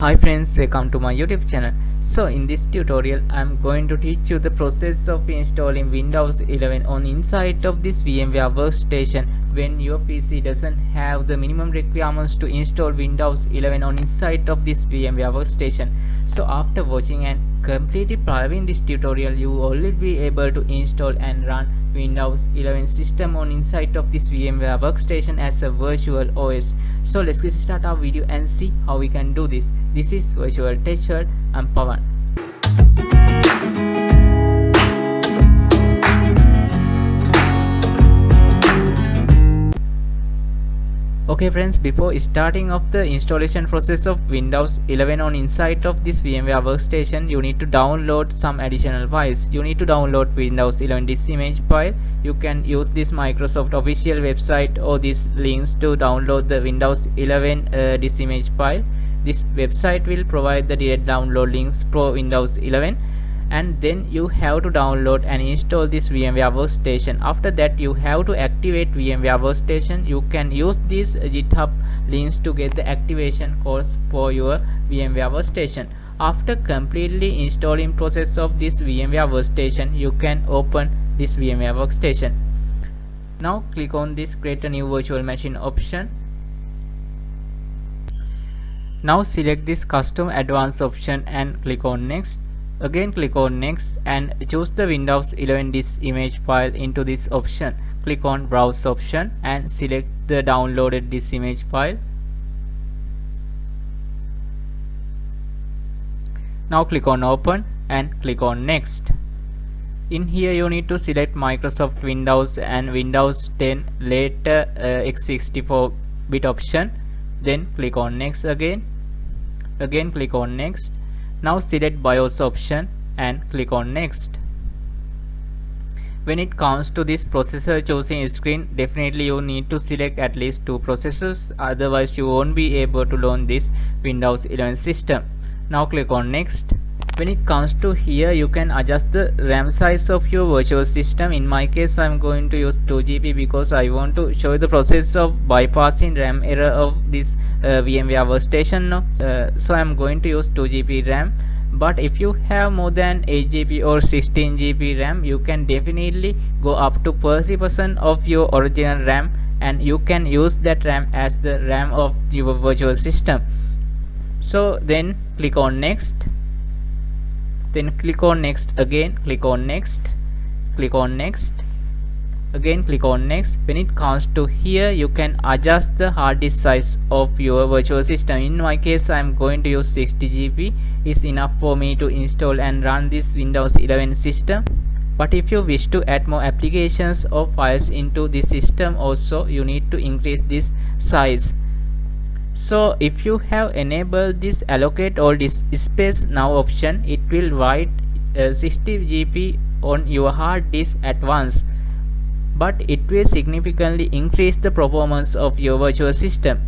Hi friends, welcome to my YouTube channel. So in this tutorial I'm going to teach you the process of installing Windows 11 on inside of this VMware workstation when your PC doesn't have the minimum requirements to install Windows 11 on inside of this VMware workstation. So after watching and completely following this tutorial, you will be able to install and run Windows 11 system on inside of this VMware workstation as a virtual OS. So let's get start our video and see how we can do this. This is Virtual Test World. I'm Pawan. Okay friends, before starting of the installation process of Windows 11 on inside of this VMware workstation, you need to download some additional files. You need to download Windows 11 this image file. You can use this Microsoft official website or these links to download the Windows 11 this image file. This website will provide the direct download links for Windows 11, and then you have to download and install this VMware workstation. After that, you have to activate VMware workstation. You can use these GitHub links to get the activation codes for your VMware workstation. After completely installing process of this VMware workstation, you can open this VMware workstation. Now click on this create a new virtual machine option. Now select this custom advanced option and click on next. Again click on next and choose the Windows 11 disk image file into this option. Click on browse option and select the downloaded disk image file. Now click on open and click on next. In here you need to select Microsoft Windows and Windows 10 later x64-bit option. Then click on next again click on next. Now select BIOS option and click on next. When it comes to this processor choosing screen, definitely you need to select at least 2 processors, otherwise you won't be able to launch this Windows 11 system. Now click on next. When it comes to here, you can adjust the RAM size of your virtual system. In my case, I'm going to use 2 GB because I want to show you the process of bypassing RAM error of this VMware workstation. So I'm going to use 2 GB RAM. But if you have more than 8 GB or 16 GB RAM, you can definitely go up to 30% of your original RAM, and you can use that RAM as the RAM of your virtual system. So then click on next. Then click on next again, click on next, click on next, again click on next. When it comes to here, you can adjust the hard disk size of your virtual system. In my case, I am going to use 60 GB. Is enough for me to install and run this Windows 11 system. But if you wish to add more applications or files into this system also, you need to increase this size. So if you have enabled this allocate all disk space now option, it will write 60 GB on your hard disk at once, but it will significantly increase the performance of your virtual system.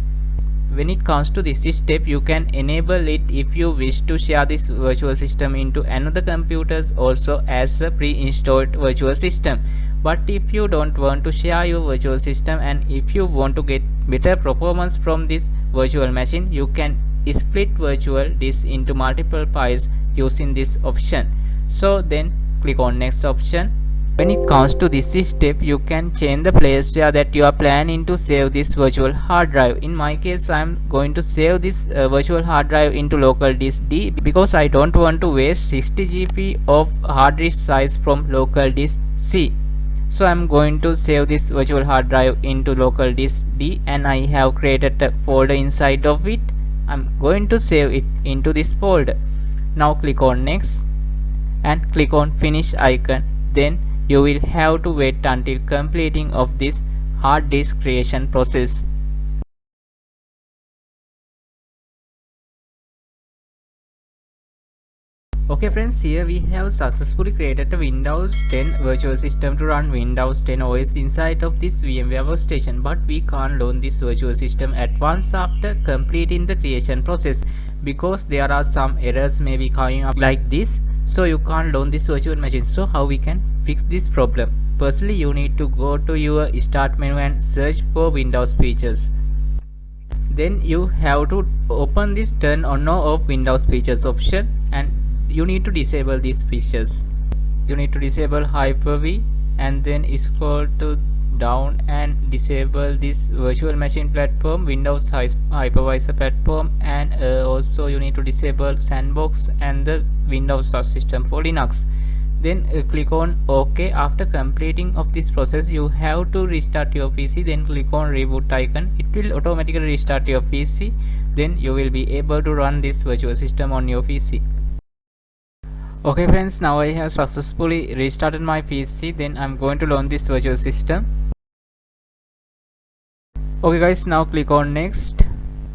When it comes to this step, you can enable it if you wish to share this virtual system into another computers also as a pre-installed virtual system. But if you don't want to share your virtual system, and if you want to get better performance from this virtual machine, you can split virtual disk into multiple files using this option. So then click on next option. When it comes to this step, you can change the place that you are planning to save this virtual hard drive. In my case, I am going to save this virtual hard drive into local disk D because I don't want to waste 60 GB of hard disk size from local disk C. So I'm going to save this virtual hard drive into local disk D, and I have created a folder inside of it. I'm going to save it into this folder. Now click on next and click on finish icon. Then you will have to wait until completing of this hard disk creation process. Okay friends, here we have successfully created a Windows 10 virtual system to run Windows 10 OS inside of this VMware workstation, but we can't launch this virtual system at once after completing the creation process because there are some errors may be coming up like this. So you can't launch this virtual machine. So how we can fix this problem? Firstly, you need to go to your start menu and search for Windows features. Then you have to open this turn on or off Windows features option, and you need to disable these features. You need to disable Hyper-V, and then scroll to down and disable this virtual machine platform, Windows hypervisor platform, and also you need to disable sandbox and the Windows subsystem for Linux. Then click on OK. After completing of this process, you have to restart your PC. Then click on reboot icon. It will automatically restart your PC. Then you will be able to run this virtual system on your PC. Okay friends, now I have successfully restarted my PC. Then I'm going to launch this virtual system. Okay guys, now click on next.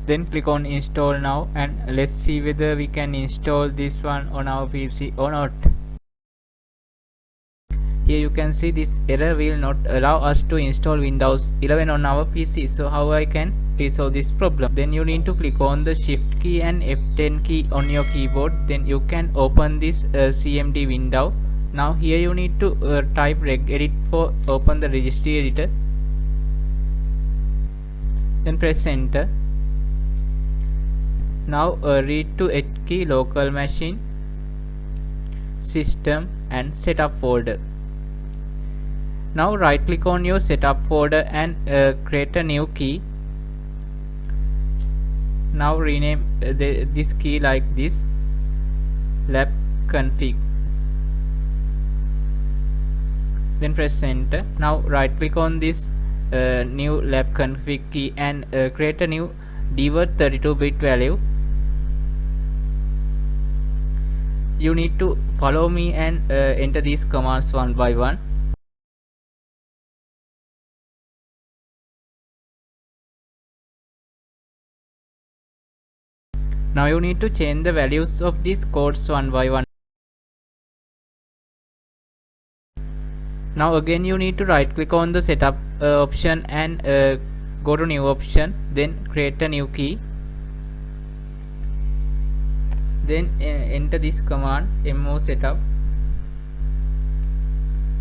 Then click on install now, and let's see whether we can install this one on our PC or not. Here you can see this error will not allow us to install Windows 11 on our PC. So how I can resolve this problem? Then you need to click on the shift key and F10 key on your keyboard. Then you can open this CMD window. Now here you need to type regedit for open the registry editor. Then press enter. Now read to H key, local machine, system, and setup folder. Now right click on your setup folder and create a new key. Now rename this key like this, lab config. Then press enter. Now right click on this new lab config key and create a new dword 32-bit value. You need to follow me and enter these commands one by one. Now you need to change the values of these codes one by one. Now again you need to right click on the setup option and go to new option, then create a new key. Then enter this command mo setup,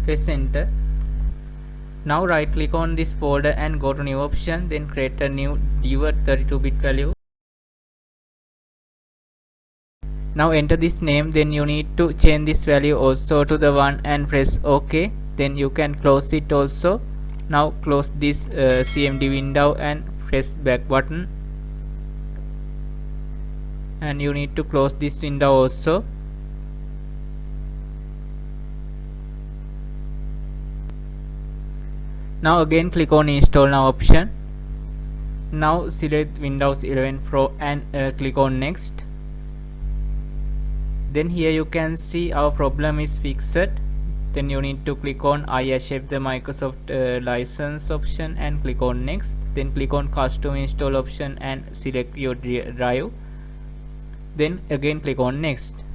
press enter. Now right click on this folder and go to new option, then create a new dword 32-bit value. Now enter this name, then you need to change this value also to the 1 and press OK. Then you can close it also. Now close this CMD window and press back button. And you need to close this window also. Now again click on install now option. Now select Windows 11 Pro and click on next. Then here you can see our problem is fixed. Then you need to click on I accept the Microsoft license option and click on next. Then click on custom install option and select your drive. Then again click on next.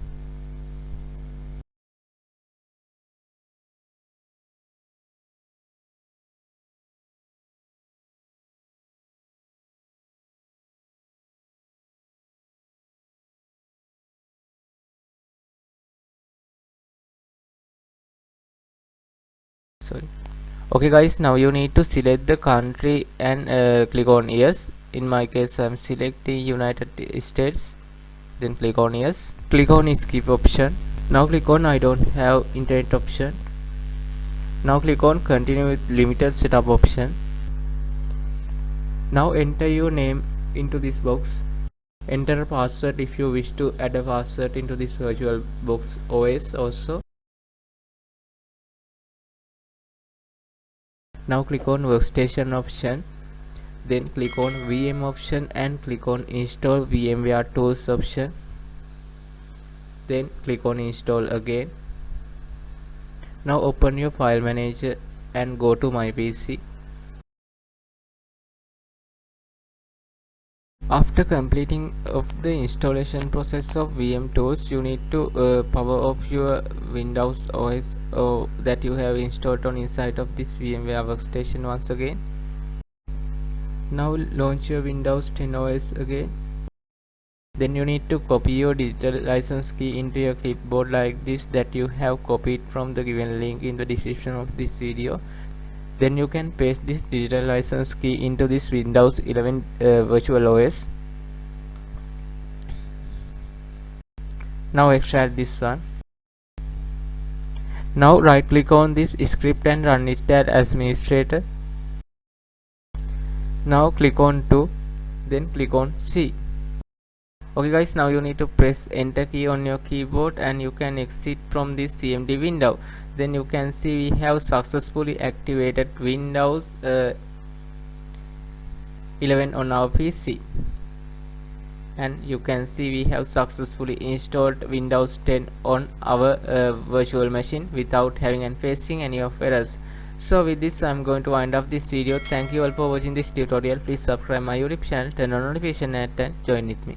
Sorry. Okay guys, now you need to select the country and click on yes. In my case I'm selecting United States. Then click on yes. Click on skip option. Now click on I don't have internet option. Now click on continue with limited setup option. Now enter your name into this box. Enter a password if you wish to add a password into this virtual box OS also. Now click on workstation option, then click on VM option and click on install VMware tools option. Then click on install again. Now open your file manager and go to my PC. After completing of the installation process of VM tools, you need to power off your Windows OS that you have installed on inside of this VMware workstation once again. Now launch your Windows 10 OS again. Then you need to copy your digital license key into your clipboard like this that you have copied from the given link in the description of this video. Then you can paste this digital license key into this Windows 11 virtual OS. Now extract this one. Now right click on this script and run it as administrator. Now click on 2, then click on C. Okay guys, now you need to press enter key on your keyboard and you can exit from this CMD window. Then you can see we have successfully activated Windows 11 on our PC, and you can see we have successfully installed Windows 10 on our virtual machine without having and facing any of errors. So with this I'm going to wind up this video. Thank you all for watching this tutorial. Please subscribe my YouTube channel, turn on notification and join with me.